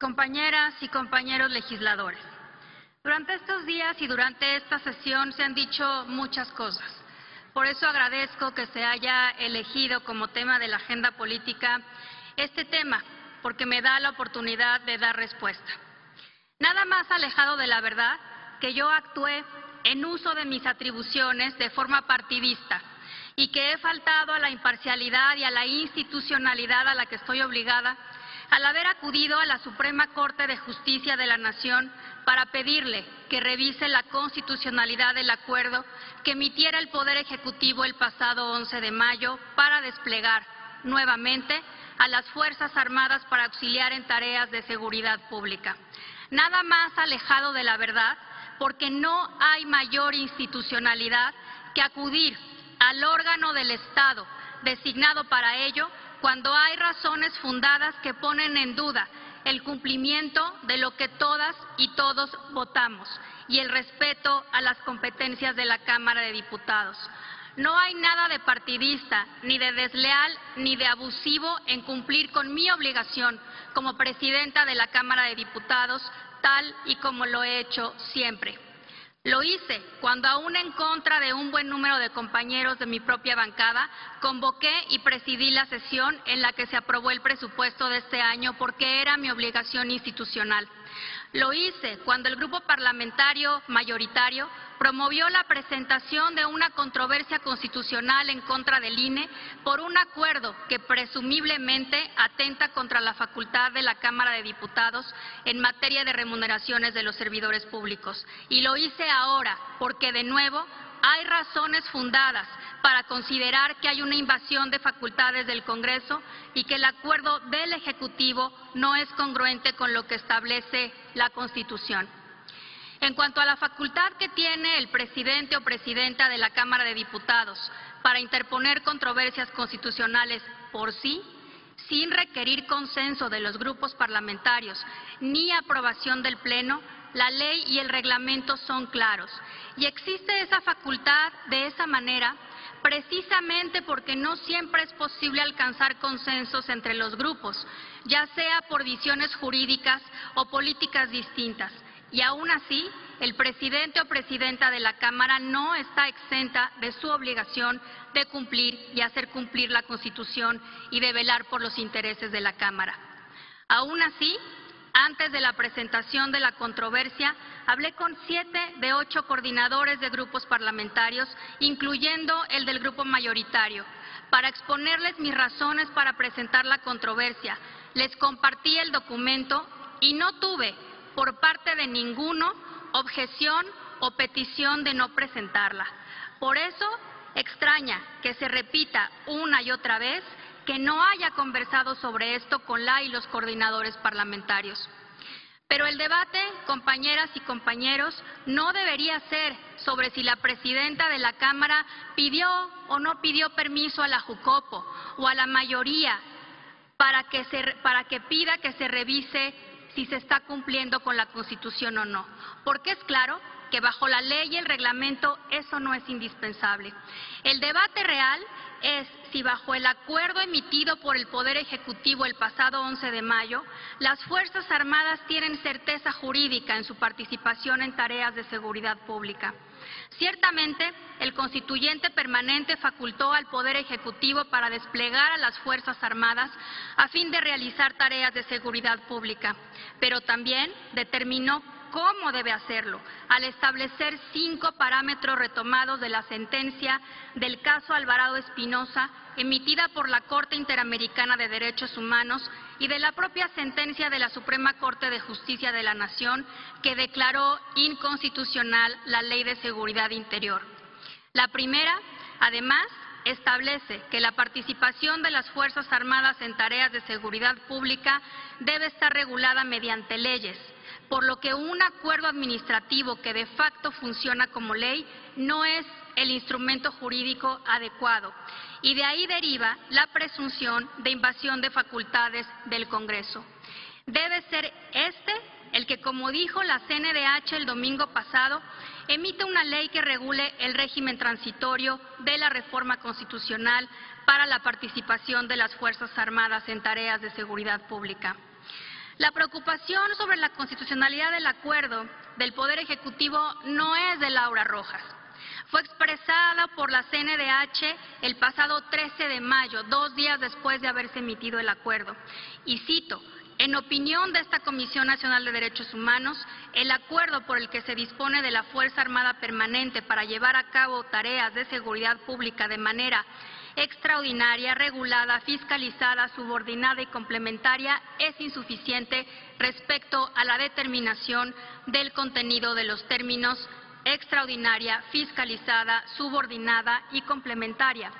Compañeras y compañeros legisladores, durante estos días y durante esta sesión se han dicho muchas cosas. Por eso agradezco que se haya elegido como tema de la agenda política este tema, porque me da la oportunidad de dar respuesta. Nada más alejado de la verdad que yo actué en uso de mis atribuciones de forma partidista y que he faltado a la imparcialidad y a la institucionalidad a la que estoy obligada al haber acudido a la Suprema Corte de Justicia de la Nación para pedirle que revise la constitucionalidad del acuerdo que emitiera el Poder Ejecutivo el pasado 11 de mayo para desplegar nuevamente a las Fuerzas Armadas para auxiliar en tareas de seguridad pública. Nada más alejado de la verdad, porque no hay mayor institucionalidad que acudir al órgano del Estado designado para ello cuando hay razones fundadas que ponen en duda el cumplimiento de lo que todas y todos votamos y el respeto a las competencias de la Cámara de Diputados. No hay nada de partidista, ni de desleal, ni de abusivo en cumplir con mi obligación como presidenta de la Cámara de Diputados, tal y como lo he hecho siempre. Lo hice cuando, aún en contra de un buen número de compañeros de mi propia bancada, convoqué y presidí la sesión en la que se aprobó el presupuesto de este año porque era mi obligación institucional. Lo hice cuando el grupo parlamentario mayoritario promovió la presentación de una controversia constitucional en contra del INE por un acuerdo que presumiblemente atenta contra la facultad de la Cámara de Diputados en materia de remuneraciones de los servidores públicos. Y lo hice ahora porque, de nuevo, hay razones fundadas para considerar que hay una invasión de facultades del Congreso y que el acuerdo del Ejecutivo no es congruente con lo que establece la Constitución. En cuanto a la facultad que tiene el presidente o presidenta de la Cámara de Diputados para interponer controversias constitucionales por sí, sin requerir consenso de los grupos parlamentarios ni aprobación del Pleno, la ley y el reglamento son claros. Y existe esa facultad de esa manera precisamente porque no siempre es posible alcanzar consensos entre los grupos, ya sea por visiones jurídicas o políticas distintas. Y aún así, el presidente o presidenta de la Cámara no está exenta de su obligación de cumplir y hacer cumplir la Constitución y de velar por los intereses de la Cámara. Aún así, antes de la presentación de la controversia, hablé con 7 de 8 coordinadores de grupos parlamentarios, incluyendo el del grupo mayoritario, para exponerles mis razones para presentar la controversia. Les compartí el documento y no tuve, por parte de ninguno, objeción o petición de no presentarla. Por eso, extraña que se repita una y otra vez que no haya conversado sobre esto con la y los coordinadores parlamentarios. Pero el debate, compañeras y compañeros, no debería ser sobre si la presidenta de la Cámara pidió o no pidió permiso a la Jucopo o a la mayoría para que pida que se revise si se está cumpliendo con la Constitución o no, porque es claro que bajo la ley y el reglamento eso no es indispensable. El debate real es si bajo el acuerdo emitido por el Poder Ejecutivo el pasado 11 de mayo, las Fuerzas Armadas tienen certeza jurídica en su participación en tareas de seguridad pública. Ciertamente, el constituyente permanente facultó al Poder Ejecutivo para desplegar a las Fuerzas Armadas a fin de realizar tareas de seguridad pública, pero también determinó cómo debe hacerlo, al establecer 5 parámetros retomados de la sentencia del caso Alvarado Espinosa, emitida por la Corte Interamericana de Derechos Humanos y de la propia sentencia de la Suprema Corte de Justicia de la Nación, que declaró inconstitucional la Ley de Seguridad Interior. La primera, además, establece que la participación de las Fuerzas Armadas en tareas de seguridad pública debe estar regulada mediante leyes, por lo que un acuerdo administrativo que de facto funciona como ley no es el instrumento jurídico adecuado, y de ahí deriva la presunción de invasión de facultades del Congreso. Debe ser el que, como dijo la CNDH el domingo pasado, emite una ley que regule el régimen transitorio de la reforma constitucional para la participación de las Fuerzas Armadas en tareas de seguridad pública. La preocupación sobre la constitucionalidad del acuerdo del Poder Ejecutivo no es de Laura Rojas. Fue expresada por la CNDH el pasado 13 de mayo, 2 días después de haberse emitido el acuerdo. Y cito: en opinión de esta Comisión Nacional de Derechos Humanos, el acuerdo por el que se dispone de la Fuerza Armada Permanente para llevar a cabo tareas de seguridad pública de manera extraordinaria, regulada, fiscalizada, subordinada y complementaria es insuficiente respecto a la determinación del contenido de los términos extraordinaria, fiscalizada, subordinada y complementaria,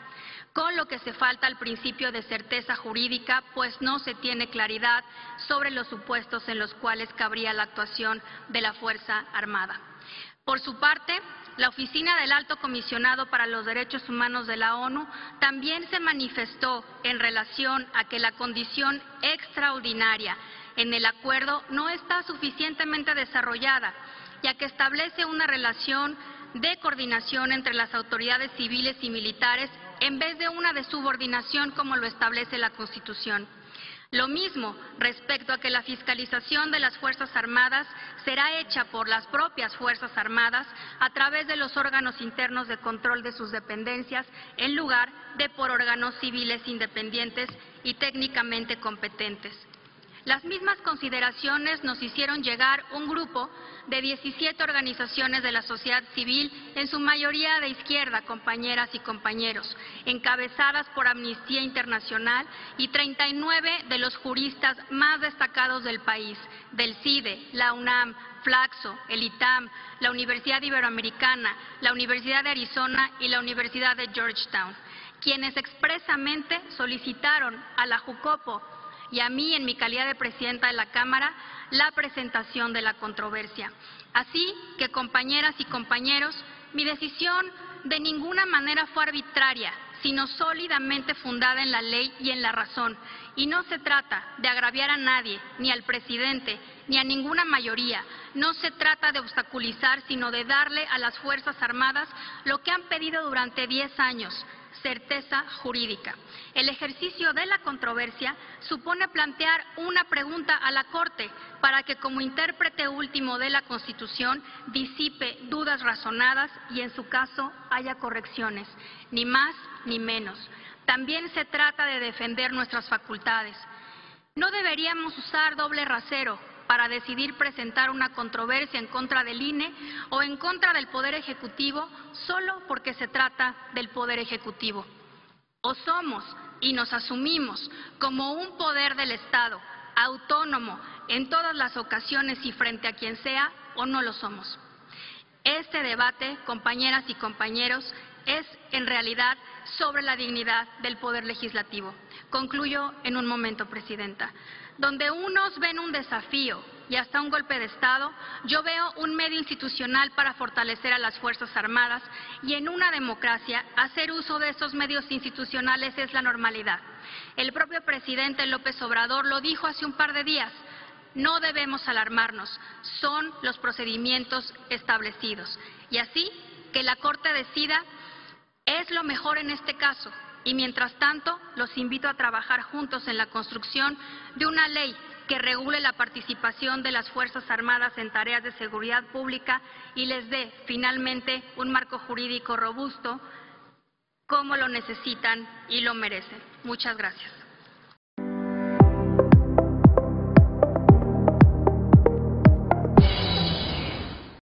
con lo que se falta al principio de certeza jurídica, pues no se tiene claridad sobre los supuestos en los cuales cabría la actuación de la Fuerza Armada. Por su parte, la Oficina del Alto Comisionado para los Derechos Humanos de la ONU también se manifestó en relación a que la condición extraordinaria en el acuerdo no está suficientemente desarrollada, ya que establece una relación de coordinación entre las autoridades civiles y militares en vez de una de subordinación como lo establece la Constitución. Lo mismo respecto a que la fiscalización de las Fuerzas Armadas será hecha por las propias Fuerzas Armadas a través de los órganos internos de control de sus dependencias, en lugar de por órganos civiles independientes y técnicamente competentes. Las mismas consideraciones nos hicieron llegar un grupo de 17 organizaciones de la sociedad civil, en su mayoría de izquierda, compañeras y compañeros, encabezadas por Amnistía Internacional y 39 de los juristas más destacados del país, del CIDE, la UNAM, Flaxo, el ITAM, la Universidad Iberoamericana, la Universidad de Arizona y la Universidad de Georgetown, quienes expresamente solicitaron a la Jucopo y a mí, en mi calidad de presidenta de la Cámara, la presentación de la controversia. Así que, compañeras y compañeros, mi decisión de ninguna manera fue arbitraria, sino sólidamente fundada en la ley y en la razón. Y no se trata de agraviar a nadie, ni al presidente, ni a ninguna mayoría. No se trata de obstaculizar, sino de darle a las Fuerzas Armadas lo que han pedido durante 10 años, certeza jurídica. El ejercicio de la controversia supone plantear una pregunta a la Corte para que, como intérprete último de la Constitución, disipe dudas razonadas y, en su caso, haya correcciones, ni más ni menos. También se trata de defender nuestras facultades. No deberíamos usar doble rasero para decidir presentar una controversia en contra del INE o en contra del Poder Ejecutivo solo porque se trata del Poder Ejecutivo. O somos y nos asumimos como un poder del Estado, autónomo en todas las ocasiones y frente a quien sea, o no lo somos. Este debate, compañeras y compañeros, es en realidad sobre la dignidad del Poder Legislativo. Concluyo en un momento, Presidenta. Donde unos ven un desafío y hasta un golpe de Estado, yo veo un medio institucional para fortalecer a las Fuerzas Armadas, y en una democracia hacer uso de esos medios institucionales es la normalidad. El propio presidente López Obrador lo dijo hace un par de días: no debemos alarmarnos, son los procedimientos establecidos. Y así que la Corte decida es lo mejor en este caso. Y mientras tanto, los invito a trabajar juntos en la construcción de una ley que regule la participación de las Fuerzas Armadas en tareas de seguridad pública y les dé finalmente un marco jurídico robusto como lo necesitan y lo merecen. Muchas gracias.